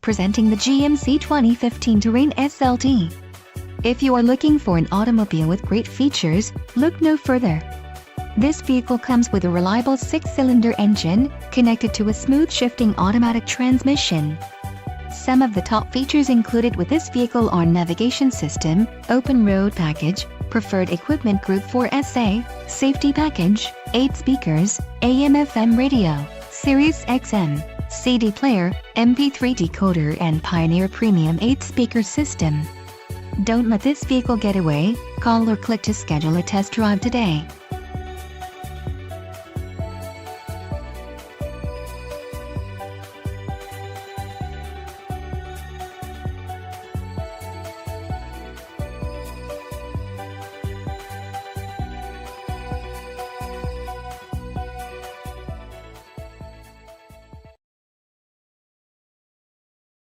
presenting the GMC 2015 Terrain SLT. If you are looking for an automobile with great features, look no further. This vehicle comes with a reliable 6-cylinder engine, connected to a smooth shifting automatic transmission. Some of the top features included with this vehicle are navigation system, open road package, preferred equipment group 4SA, safety package, 8 speakers, AM/FM radio, Sirius XM, CD player, MP3 decoder and Pioneer Premium 8-speaker system. Don't let this vehicle get away. Call or click to schedule a test drive today.